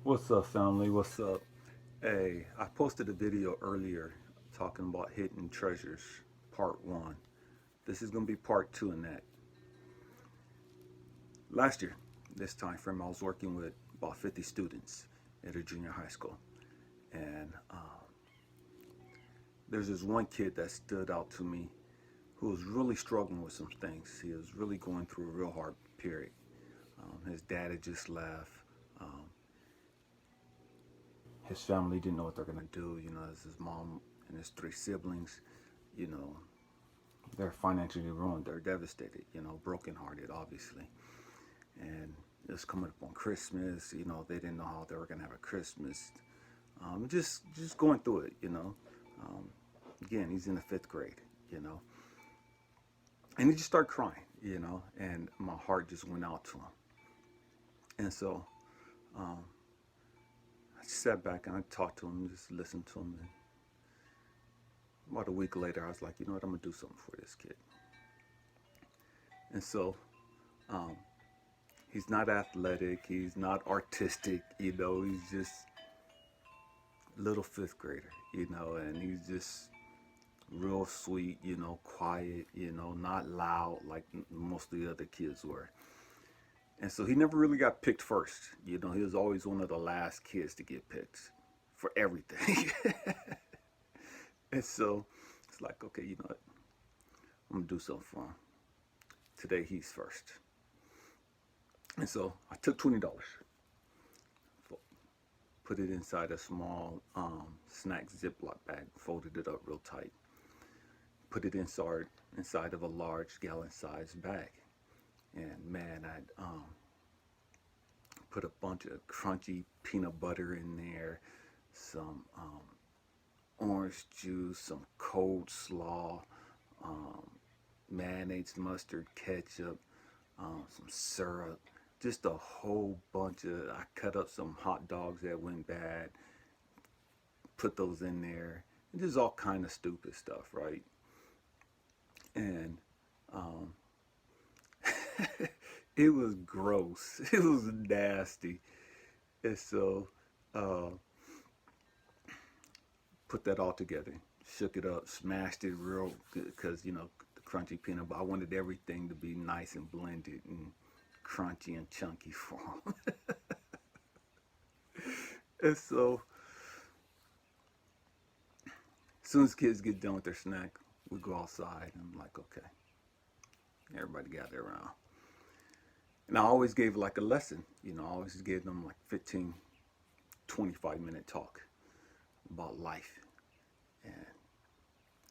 What's up, family? What's up? Hey, I posted a video earlier talking about hidden treasures, part one. This is going to be part two in that. Last year, this time frame, I was working with about 50 students at a junior high school. And there's this one kid that stood out to me who was really struggling with some things. He was really going through a real hard period. His dad had just left. Um, his family didn't know what they're going to do. As his mom and his three siblings, you know, they're financially ruined. They're devastated, brokenhearted, obviously. And it's coming up on Christmas. They didn't know how they were gonna have a Christmas. Just going through it. Um, Again, he's in the fifth grade. You know, and he just started crying. And my heart just went out to him. And so um, I sat back and I talked to him, just listened to him. And about a week later, I was like, you know what, I'm gonna do something for this kid. And so um, he's not athletic. He's not artistic. He's just little fifth grader. And he's just real sweet. Quiet. Not loud like most of the other kids were. And so he never really got picked first. He was always one of the last kids to get picked for everything. And so it's like, okay, you know what? I'm gonna do something for him. Today he's first. And so I took $20, put it inside a small snack Ziploc bag, folded it up real tight, put it inside of a large gallon-sized bag, and man, I put a bunch of crunchy peanut butter in there, some orange juice, some cold slaw, um, mayonnaise, mustard, ketchup, some syrup, just a whole bunch of. I cut up some hot dogs that went bad, put those in there, and just all kind of stupid stuff, right? And um, it was gross. It was nasty. And so uh, put that all together, shook it up, smashed it real good because the crunchy peanut butter. I wanted everything to be nice and blended and crunchy and chunky for him. And so as soon as kids get done with their snack, we go outside. And I'm like, okay, everybody gather around. And I always gave like a lesson. I always gave them like 15, 25-minute talk about life. And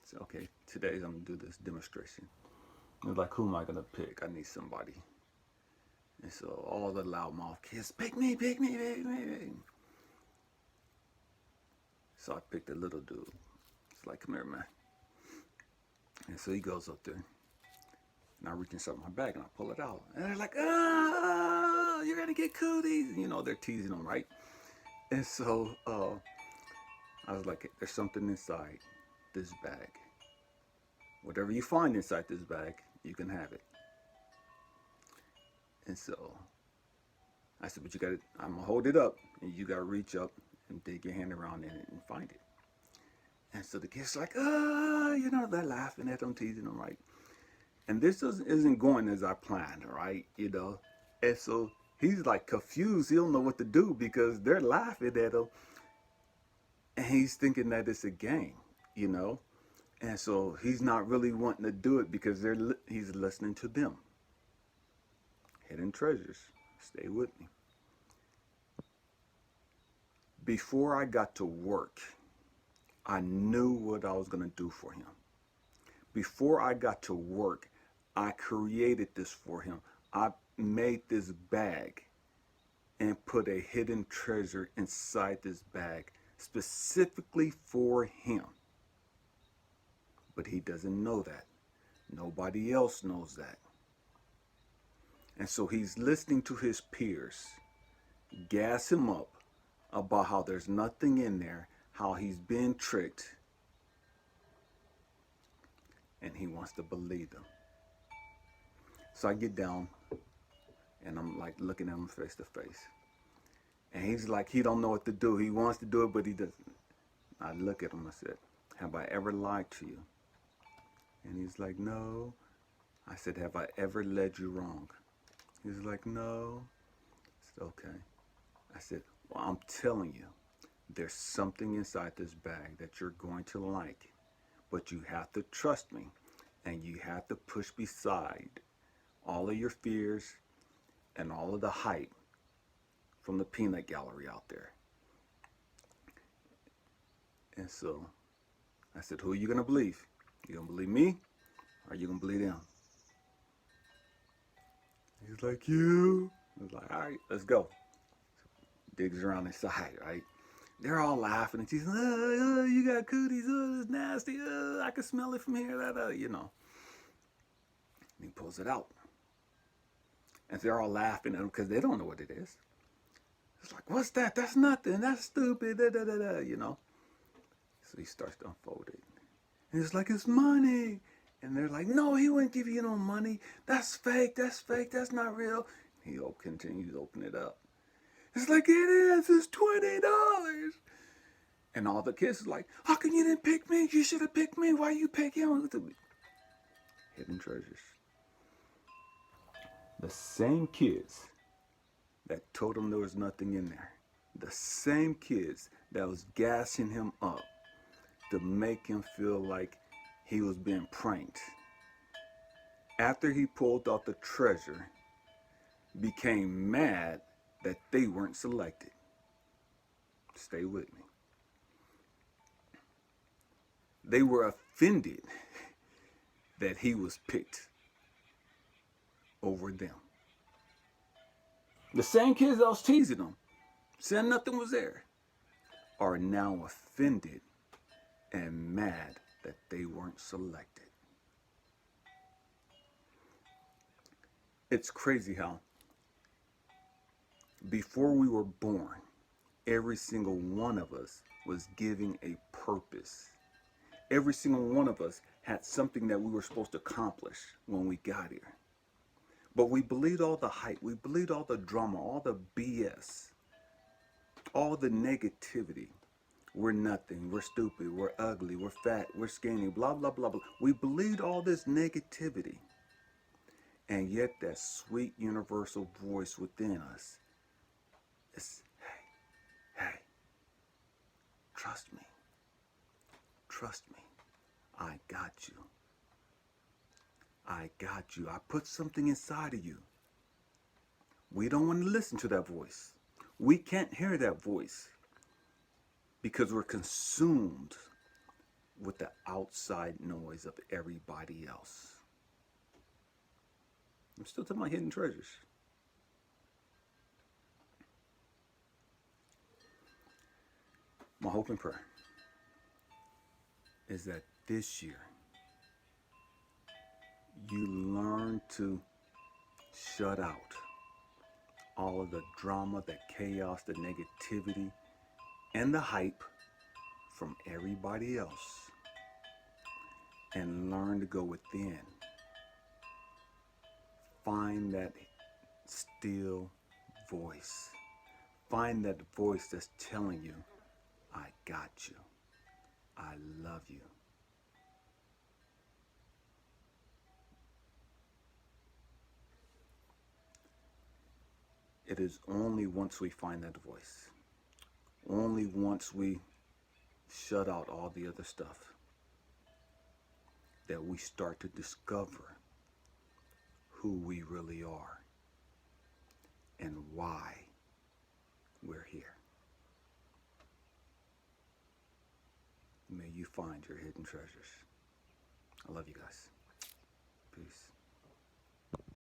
so, okay, today I'm going to do this demonstration. And like, who am I going to pick? I need somebody. And so all the loudmouth kids, pick me, pick me, pick me, pick me. So I picked a little dude. It's like, come here, man. And so he goes up there. And I reach inside my bag and I pull it out. And they're like, oh, you're going to get cooties. They're teasing him, right? And so I was like, there's something inside this bag. Whatever you find inside this bag, you can have it. And so I said, but you got to, I'm going to hold it up. And you got to reach up and dig your hand around in it and find it. And so the kids are like, they're laughing at them, teasing them, right? And this isn't going as I planned, right? And so he's like confused. He don't know what to do because they're laughing at him. And he's thinking that it's a game. And so he's not really wanting to do it because he's listening to them. Hidden treasures. Stay with me. Before I got to work, I knew what I was going to do for him. Before I got to work, I created this for him. I made this bag and put a hidden treasure inside this bag specifically for him. But he doesn't know that. Nobody else knows that. And so he's listening to his peers gas him up about how there's nothing in there, how he's been tricked, and he wants to believe them. So I get down and I'm like looking at him face to face. And he's like, he don't know what to do. He wants to do it, but he doesn't. I look at him, I said, have I ever lied to you? And he's like, no. I said, have I ever led you wrong? He's like, no. I said, okay. I said, well, I'm telling you, there's something inside this bag that you're going to like, but you have to trust me, and you have to push beside all of your fears and all of the hype from the peanut gallery out there. And so I said, who are you going to believe? You going to believe me, or are you going to believe them? He's like, you. I was like, all right, let's go. Digs around inside, right? They're all laughing, and she's like, you got cooties, it's nasty, I can smell it from here, you know. And he pulls it out. And they're all laughing at him because they don't know what it is. It's like, what's that? That's nothing. That's stupid, you know. So he starts to unfold it. And he's like, it's money. And they're like, no, he wouldn't give you no money. That's fake, that's not real. He continues to open it up. It's like, it is, it's $20. And all the kids are like, how come you didn't pick me? You should have picked me. Why you pick him? Hidden treasures. The same kids that told him there was nothing in there. The same kids that was gassing him up to make him feel like he was being pranked. After he pulled out the treasure, became mad that they weren't selected. Stay with me. They were offended that he was picked over them. The same kids that was teasing them, saying nothing was there, are now offended and mad that they weren't selected. It's crazy how before we were born, every single one of us was given a purpose. Every single one of us had something that we were supposed to accomplish when we got here. But we believed all the hype, we believed all the drama, all the BS, all the negativity. We're nothing, we're stupid, we're ugly, we're fat, we're skinny, blah, blah, blah, blah. We believed all this negativity. And yet that sweet universal voice within us is, hey, trust me. Trust me. I got you. I got you. I put something inside of you. We don't want to listen to that voice. We can't hear that voice because we're consumed with the outside noise of everybody else. I'm still talking about hidden treasures. My hope and prayer is that this year you learn to shut out all of the drama, the chaos, the negativity, and the hype from everybody else, and learn to go within. Find that still voice. Find that voice that's telling you, I got you. I love you. It is only once we find that voice, only once we shut out all the other stuff, that we start to discover who we really are and why we're here. May you find your hidden treasures. I love you guys. Peace.